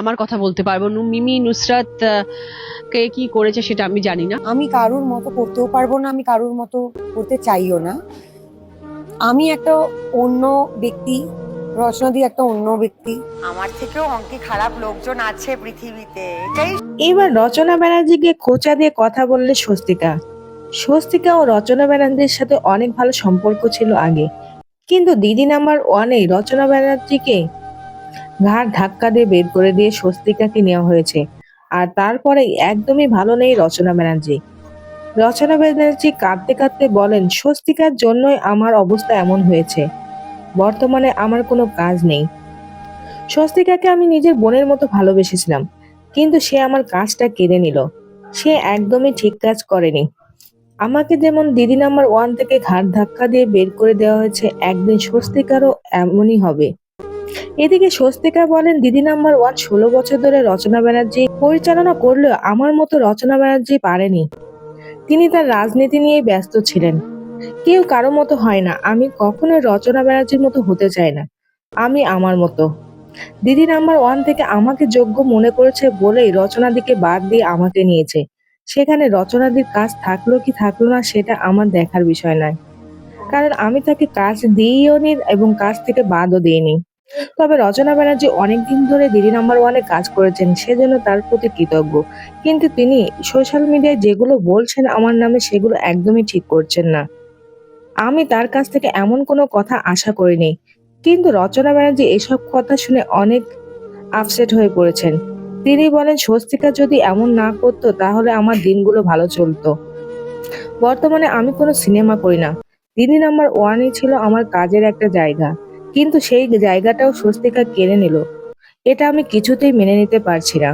আমার কথা বলতে পারবো মিমি নুসরাত কে কি করেছে সেটা আমি জানি না। আমি কারুর মতো করতেও পারবো না, আমি কারুর মতো করতে চাইও না। আমি একটা অন্য ব্যক্তি, রচনাদি একটা অন্য ব্যক্তি। আমার থেকেও অঙ্কে খারাপ লোকজন আছে পৃথিবীতে, এটাই। এবার রচনা ব্যানার্জিকে খোঁচা দিয়ে কথা বললে স্বস্তিকা। স্বস্তিকা ও রচনা ব্যানার্জির সাথে অনেক ভালো সম্পর্ক ছিল আগে, কিন্তু দিদি নাম্বার ওয়ানে রচনা ব্যানার্জিকে ঘাড় ধাক্কা দিয়ে বের করে দিয়ে স্বস্তিকাকে নেওয়া হয়েছে। আর তারপরে একদমই ভালো নেই রচনা ব্যানার্জি। রচনা ব্যানার্জি কাঁদতে কাঁদতে বলেন, স্বস্তিকার জন্যই আমার অবস্থা এমন হয়েছে। বর্তমানে আমার কোনো কাজ নেই। স্বস্তিকাকে আমি নিজের বোনের মতো ভালোবেসেছিলাম, কিন্তু সে আমার কাজটা কেড়ে নিল। সে একদমই ঠিক কাজ করেনি। আমাকে যেমন দিদি নাম্বার ওয়ান থেকে ঘাড় ধাক্কা দিয়ে বের করে দেওয়া হয়েছে, একদিন স্বস্তিকারও এমনই হবে। এদিকে স্বস্তিকা বলেন, দিদি নাম্বার ওয়ান 16 বছর ধরে রচনা ব্যানার্জি পরিচালনা করলেও আমার মতো রচনা ব্যানার্জি পারেনি। তিনি তার রাজনীতি নিয়ে ব্যস্ত ছিলেন। কেউ কারো মতো হয় না, আমি কখনোই রচনা ব্যানার্জির মতো হতে চাই না। আমি আমার মতো। দিদি নাম্বার ওয়ান থেকে আমাকে যোগ্য মনে করেছে বলেই রচনাদিকে বাদ দিয়ে আমাকে নিয়েছে। সেখানে রচনাদির কাজ থাকলো কি থাকলো না সেটা আমার দেখার বিষয় নয়, কারণ আমি তাকে কাজ দিইও নি এবং কাজ থেকে বাদও দিইনি। তবে রচনা ব্যানার্জি অনেকদিন ধরে দিদি নাম্বার ওয়ানে কাজ করেছেন, সেজন্য তার প্রতি কৃতজ্ঞ। কিন্তু তিনি সোশ্যাল মিডিয়ায় যেগুলো বলছেন আমার নামে, সেগুলো একদমই ঠিক করছেন না। আমি তার কাছ থেকে এমন কোনো কথা আশা করিনি। কিন্তু রচনা ব্যানার্জি এসব কথা শুনে অনেক আপসেট হয়ে পড়েছেন। তিনি বলেন, স্বস্তিকা যদি এমন না করতো তাহলে আমার দিনগুলো ভালো চলতো। বর্তমানে আমি কোনো সিনেমা করি না। দিদি নাম্বার ওয়ানই ছিল আমার কাজের একটা জায়গা, কিন্তু সেই জায়গাটাও স্বস্তিকা কেড়ে নিল। এটা আমি কিছুতেই মেনে নিতে পারছি না।